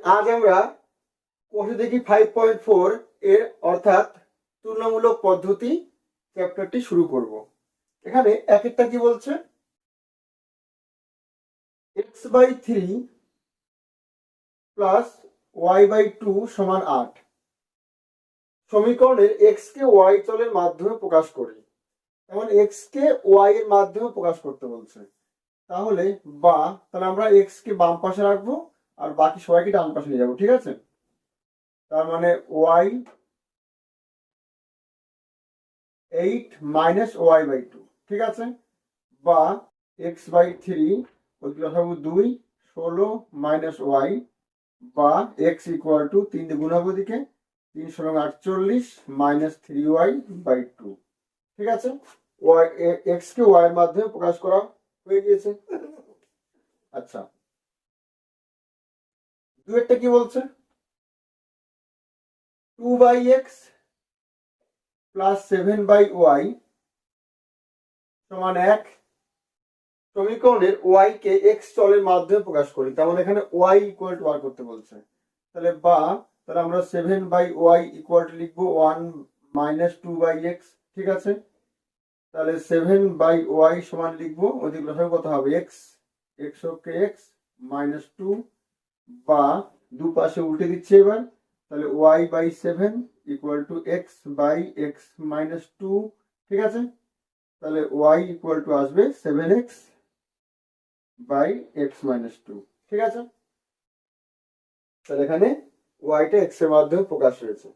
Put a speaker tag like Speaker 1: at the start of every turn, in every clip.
Speaker 1: আজ আমরা কোষে দেখি 5.4 এর অর্থাৎ তুলনামূলক পদ্ধতি চ্যাপ্টারটি শুরু করব। এখানে এক একটা কি বলছে, x/3 প্লাস y/2 সমান 8। সমীকরণের x কে y চলের মাধ্যমে প্রকাশ করি। এমন x কে y এর মাধ্যমে প্রকাশ করতে বলছে। তাহলে আমরা x কে বাম পাশে রাখবো আর বাকি সবাইকে ডান পাশে নিয়ে যাবো, ঠিক আছে? তার মানে y 8 মাইনাস y/2, ঠিক আছে? বা x/3 লসাগু 2 16 মাইনাস y, বা x ইকুয়াল টু 3 দিয়ে গুণ হবে দিকে 3 16 48 মাইনাস 3y/2, ঠিক আছে? x কে y এর মাধ্যমে প্রকাশ করা হয়ে গিয়েছে। আচ্ছা, দুয়েরটা কি বলছে, 2/x প্লাস 7/y সমান 1। সমীকরণের y কে x চলের মাধ্যমে প্রকাশ করি। তার মানে এখানে y ইকুয়াল টু বার করতে বলছে। তাহলে আমরা 7/y ইকুয়াল টু লিখবো 1 মাইনাস 2/x, ঠিক আছে? তাহলে 7/y সমান লিখবো, ওদিক লসাগু কত হবে, x কে x মাইনাস 2, বা দুপাশে উল্টে দিচ্ছি এবার। তাহলে y/7 equal to x/x minus 2, ঠিক আছে? তাহলে y ইকুয়াল টু আসবে 7x/x মাইনাস 2, ঠিক আছে? তাহলে এখানে y টা x এর মাধ্যমে প্রকাশ হয়েছে।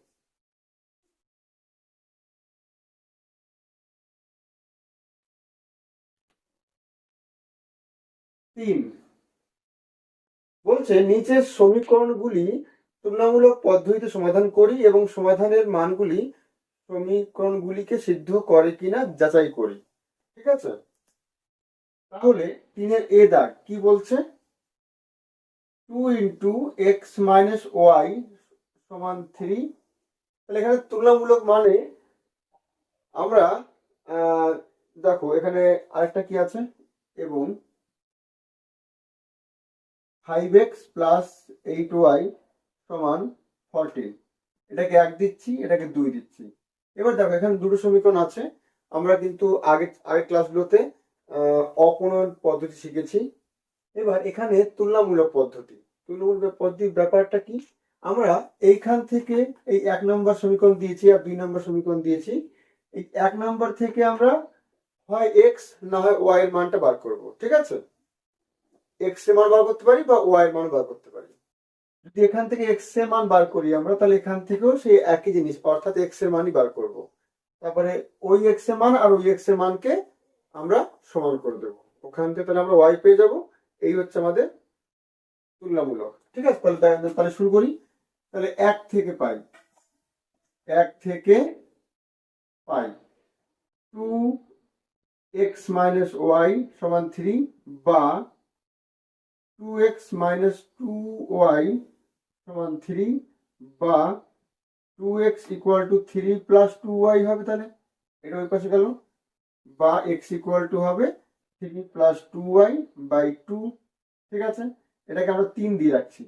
Speaker 1: তিন বলছে নিচের সমীকরণগুলি তুলনামূলক পদ্ধতিতে সমাধান করি এবং সমাধানের মানগুলি সমীকরণগুলিকে সিদ্ধ করে কিনা যাচাই করি, ঠিক আছে? তাহলে 3-এর এ দাগ কি বলছে, 2 ইন্টু এক্স মাইনাস ওয়াই সমান 3। তাহলে এখানে তুলনামূলক মানে আমরা দেখো এখানে আরেকটা কি আছে, এবং 5x প্লাস 8y সমান 14। এটাকে 1 দিচ্ছি, এটাকে 2 দিচ্ছি। এবার দেখো এখানে দুটো সমীকরণ আছে। আমরা কিন্তু আগের ক্লাসগুলোতে অপনয়ন পদ্ধতি শিখেছি। এবার এখানে তুলনামূলক পদ্ধতির ব্যাপারটা কি, আমরা এইখান থেকে এই 1 নম্বর সমীকরণ দিয়েছি আর 2 নম্বর সমীকরণ দিয়েছি। এই 1 নম্বর থেকে আমরা হয় x না হয় y এর মানটা বার করব, ঠিক আছে? x এর মান বার করতে পারি বা y এর মান বার করতে পারি। যদি এখান থেকে x এর মান বার করি আমরা, তাহলে এখান থেকেও সেই একই জিনিস অর্থাৎ x এর মানই বার করব। তারপরে ওই x এর মান আর ওই x এর মানকে আমরা সমান করে দেবো। ওখান থেকে তাহলে আমরা y পেয়ে যাব। এই হচ্ছে আমাদের তুলনামূলক, ঠিক আছে? তাহলে শুরু করি। তাহলে 1 থেকে পাই 2x মাইনাস ওয়াই সমান 3, বা 2x মাইনাস 2y সমান 3, বা 2x equal to 3 plus 2y হবে। তাহলে এটা ওই পাশে গেল, বা x ইকুয়াল টু হবে 3 প্লাস 2y/2, ঠিক আছে? এটাকে আমরা 3 দিয়ে রাখছি।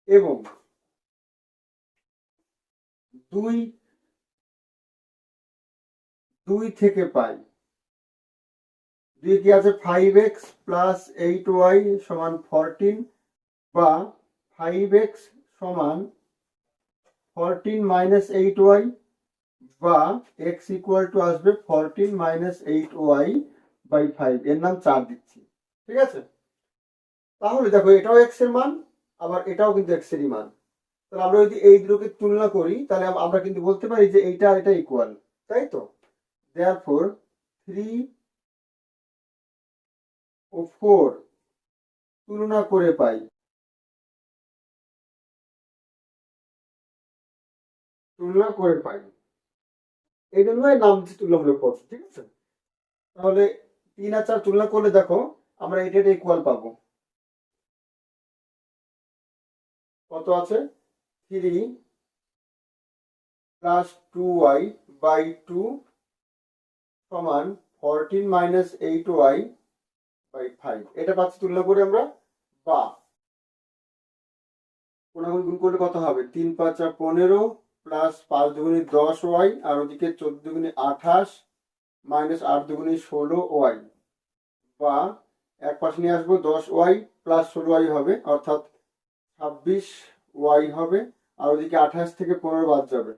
Speaker 1: এবং 2 থেকে পাই 2 কি আছে, 5x প্লাস 8y সমান 14, বা 5x সমান 14 মাইনাস 8y, বা x ইকুয়াল টু আসবে 14 মাইনাস 8y/5। এর নাম 4 দিচ্ছি, ঠিক আছে? তাহলে দেখো এটাও x এর মান, আবার এটাও কিন্তু x এরই মান। তাহলে আমরা যদি এই দুটোকে তুলনা করি, তাহলে আমরা কিন্তু বলতে পারি যে এইটা আর এটা ইকুয়াল, তাই তো? দেয়ারফর 3 ও 4 তুলনা করে পাই এই জন্য নাম দিচ্ছি তুলনামূলক পদ্ধতি, ঠিক আছে? তাহলে 3 আর 4 তুলনা করলে দেখো আমরা এটা ইকুয়াল পাবো। কত আছে, 3 প্লাস 2y/2 সমান 14 মাইনাস 8y/5। এটা পাচ্ছি তুলনা করে আমরা। বা কোনাগুনি গুণ করলে কত হবে? 3×5 = 15 প্লাস 5×2 = 10y আর ওদিকে 14×2 = 28 মাইনাস 8×2 = 16y, বা এক পাশে নিয়ে আসবো 10y প্লাস 16y হবে, অর্থাৎ 26y হবে। আর ওদিকে 28 থেকে 15 বাদ যাবে,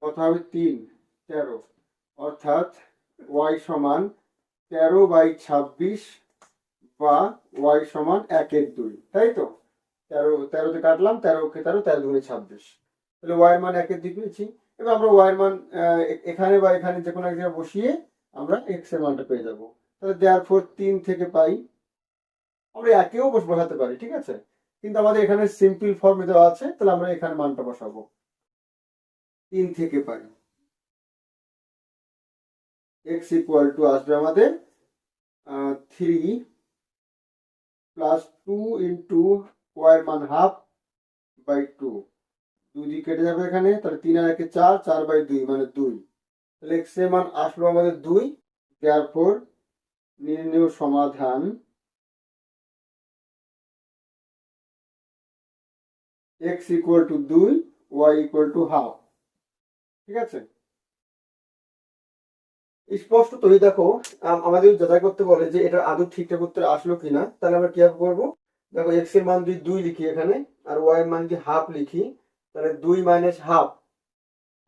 Speaker 1: কত হবে? 3, 13, অর্থাৎ y সমান 13/26 বা y সমান 1/2, তাই তো? 13 কাটলাম, 13 13 তাহলে y এর মান 1/2 পেয়েছি। এবার আমরা y এর মান এখানে বা এখানে যে কোনো এক জায়গায় বসিয়ে আমরা x এর মানটা পেয়ে যাবো। তাহলে দেয়ারফর 3 থেকে পাই, আমরা একেও বসাতে পারি, ঠিক আছে, কিন্তু আমাদের এখানে সিম্পল ফর্মে দেওয়া আছে, তাহলে আমরা এখানে মানটা বসাবো। 3 থেকে পাই x আসবে আমাদের 3 প্লাস 2 ইন্টু y এর মান হাফ বাই 2, 2 দিয়ে কেটে যাবে এখানে, তাহলে 3 আর 1 4, 4/2 মানে 2। তাহলে x এর মান আসলো আমাদের 2। দেয়ারফর নির্ণেয় সমাধান x = 2, y = হাফ। ঠিক আছে, স্পষ্টতই দেখো আমাদের যাচাই করতে বলে যে এটা আদৌ ঠিকঠাক উত্তর আসলো কিনা। তাহলে আমরা কিভাবে করবো? দেখো x এর মান যদি 2 লিখি এখানে, আর y এর মান যদি হাফ লিখি, তাহলে 2 মাইনাস হাফ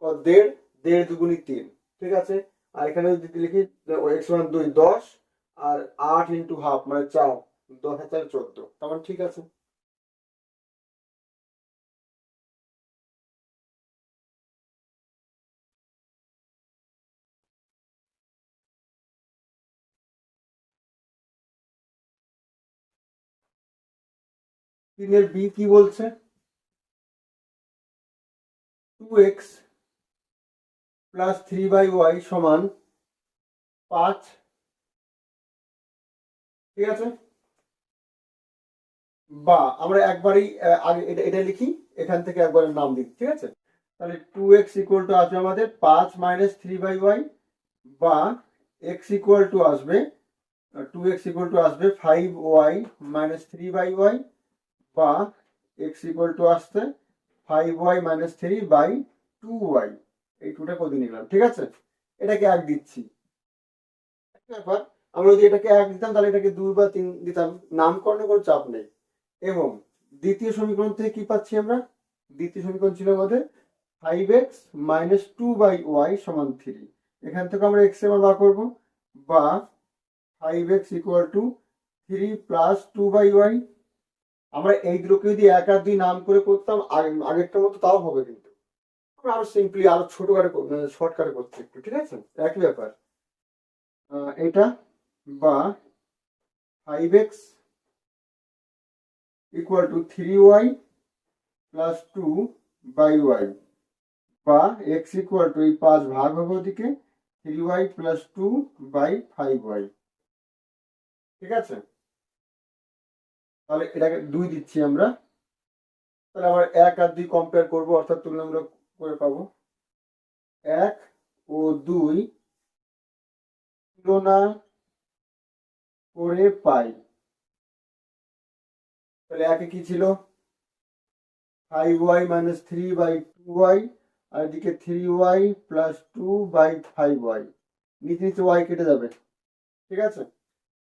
Speaker 1: 1.5, 1.5 দুগুণী 3, ঠিক আছে। আর এখানে যদি লিখি x মান 2 10 আর 8 ইন্টু হাফ মানে 4, 10 আর 4 14, তখন ঠিক আছে। তিনের বি কি বলছে? 2x প্লাস 3/y সমান 5, ঠিক আছে। বা আমরা একবারই আগে এটা লিখি, এখান থেকে একবারের নাম দিই, ঠিক আছে। তাহলে 2x = আসবে আমাদের 5 মাইনাস 3/y, বা x = আসবে 2x = আসবে 5y মাইনাস 3/y, বা x = আসছে 5y মাইনাস 3/2y। এই টুটা কত নিলাম, ঠিক আছে। এটাকে এক দিচ্ছি, ব্যাপার। আমরা যদি এটাকে এক দিতাম তাহলে এটাকে 2 বা 3 দিতাম, নামকরণে কোনো চাপ নেই। এবং দ্বিতীয় সমীকরণ থেকে কি পাচ্ছি আমরা? দ্বিতীয় সমীকরণ ছিল আমাদের 5x মাইনাস 2/y সমান 3। এখান থেকে আমরা x এর মান বার করবো, বা 5x = 3 প্লাস 2/y। আমরা এই দুটোকে যদি 1 আর 2 নাম করে করতাম আগেরটার মতো, তাও হবে, কিন্তু আমরা আরো সিম্পলি আরো ছোটখাটো শর্টকাটে করছি একটু, ঠিক আছে, একই ব্যাপার। এটা বা 5x = 3y প্লাস 2/y, বা x = এই 5 ভাগ হবে ওদিকে 3y প্লাস 2/5y, ঠিক আছে। তাহলে এটাকে 2 দিচ্ছি আমরা, তাহলে আমরা 1 আর 2 কম্পেয়ার করবো, অর্থাৎ তুলনামূলক করে পাবো। 1 ও 2 তুলনা করে পাই। তাহলে 1 কি ছিল? 5y মাইনাস 3/2y, আর এদিকে 3y প্লাস 2/5y, নিচে নিচে y কেটে যাবে, ঠিক আছে।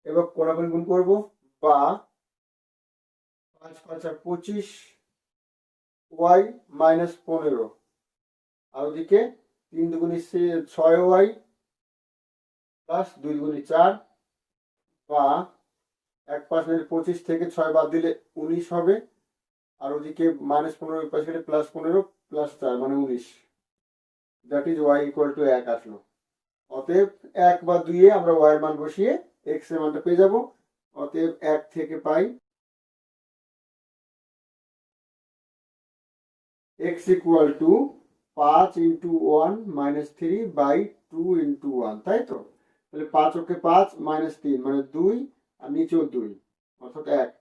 Speaker 1: এবার কোনাকুনি গুণ করবো, বা 5 5 আর 25 y মাইনাস 15, আর ওদিকে 3 দুগুণী 6y প্লাস 2 দুগুণী 4, বা এক পাশে 25 থেকে 6 বাদ দিলে 19 হবে, আর ওদিকে মাইনাস 15 পাশে প্লাস 15 প্লাস 4 মানে 19, দ্যাট ইজ y = 1 আসলো। অতএব 1 বা 2 এ আমরা y এর মান বসিয়ে x এর মানটা পেয়ে যাব। অতএব 1 থেকে পাই x = 5 ইন্টু 1 মাইনাস 3/2 ইন্টু 1, তাই তো। তাহলে 5 ওকে 5 মাইনাস 3 মানে 2, আর নিচেও 2, অর্থাৎ 1।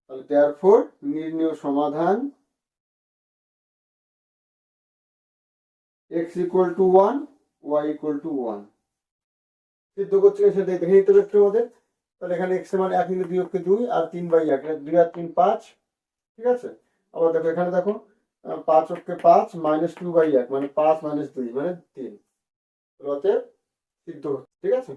Speaker 1: তাহলে দেয়ারফর নির্ণেয় সমাধান x = 1, y = 1। সিদ্ধ করছে সেটা দেখে নিতে হবে একটু আমাদের। তাহলে এখানে x এর মান 1 × 2 = 2, আর 3/1, 2 আর 3 5, ঠিক আছে। আবার দেখো এখানে দেখো 5 মাইনাস 2/1 মানে 5 মাইনাস 2 মানে 3। অতএব সিদ্ধ হচ্ছে, ঠিক আছে।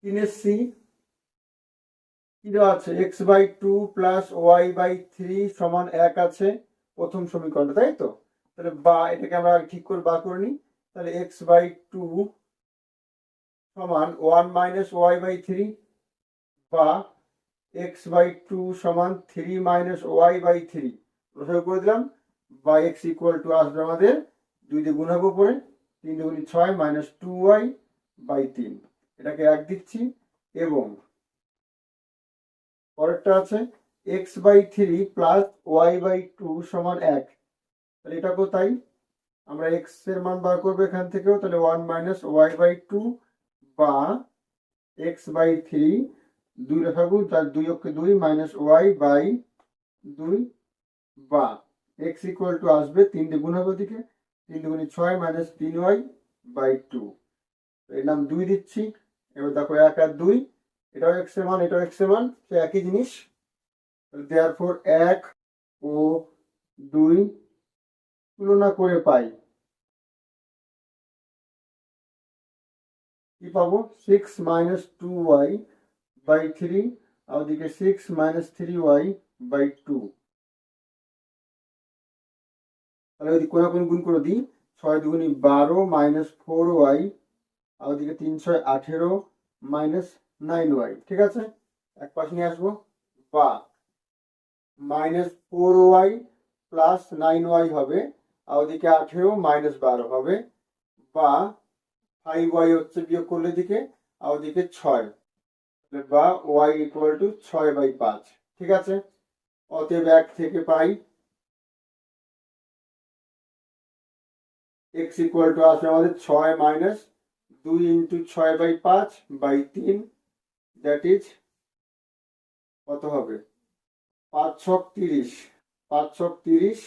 Speaker 1: তিনের সি কি দেওয়া আছে, x/2 প্লাস y/3 সমান 1 আছে প্রথম সমীকরণটা, তাই তো। তাহলে বা এটাকে আমরা ঠিক করে বার করে নিই। তাহলে x/2 সমান 1 মাইনাস y/3 বা x/2 সমান 3 মাইনাস y/3 প্রসার করে দিলাম, বা x ইকুয়াল টু আসবে আমাদের 2 দিয়ে গুণ হবে উপরে, 3 দুগুণে 6 মাইনাস 2y/3, এটাকে 1 দিচ্ছি। এবং পরেরটা আছে x/3 প্লাস y/2 সমান 1। তাহলে এটাকেও তাই, আমরা x এর মান বার করবো এখান থেকেও, তাহলে 1 মাইনাস y/2 বা x/3 2 লেখাবো, তার 2 অক্ষে 2 মাইনাস y/2 বা x ইকুয়াল টু আসবে 3 দিয়ে গুণ হবে ওদিকে, 3 দুগুণে 6 মাইনাস 3y/2, এর নাম 2 দিচ্ছি। এবার দেখো 1 আর 2, এটাও x এর মান এটাও x এর মান, সে একই জিনিস। দেয়ারফর 1 ও 2 তুলনা করে পাই কি পাবো, 6 মাইনাস 2y/3 আর ওদিকে 6 মাইনাস 3y/2। তাহলে ওইদিকে কোনাকুনি গুণ করে দিই, 6 দুগুণি 12 মাইনাস 4y আর ওদিকে 3 6 18 মাইনাস 9y, ঠিক আছে। এক পাশে নিয়ে আসবো, বা মাইনাস 4y প্লাস 9y হবে আর ওদিকে 18 মাইনাস 12 হবে, বা 5y হচ্ছে বিয়োগ করলে দিকে আর ওদিকে 6, বা y ইকুয়াল টু 6/5, ঠিক আছে। অতএব 1 থেকে পাই x ইকুয়াল টু আসবে আমাদের 6 মাইনাস 2 ইন্টু 6/5/3, দ্যাট ইজ কত হবে, 5 ছক 30, 5 ছক 30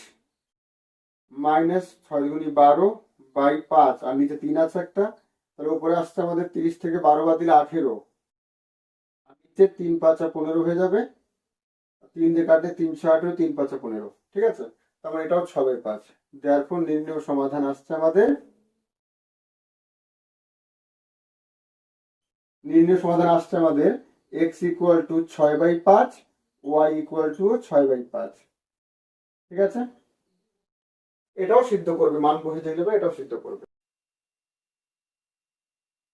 Speaker 1: মাইনাস 6 দুগুণি 12/5 আর নিচে 3 আছে একটা, তাহলে উপরে আসছে আমাদের 30 থেকে 12 বাদ দিলে 18, আর নিচে 3 5 15 হয়ে যাবে, 3 দিয়ে কাটলে 318, 3 5 15, ঠিক আছে। তারপর এটাও 6/5। দেয়ারফর নির্ণয় সমাধান আসছে আমাদের, নির্ণয় সমাধান আসছে আমাদের x equal to 6/5, y equal to 6/5, ঠিক আছে। এটাও সিদ্ধ করবে, মান বসে দিলে এটাও সিদ্ধ করবে।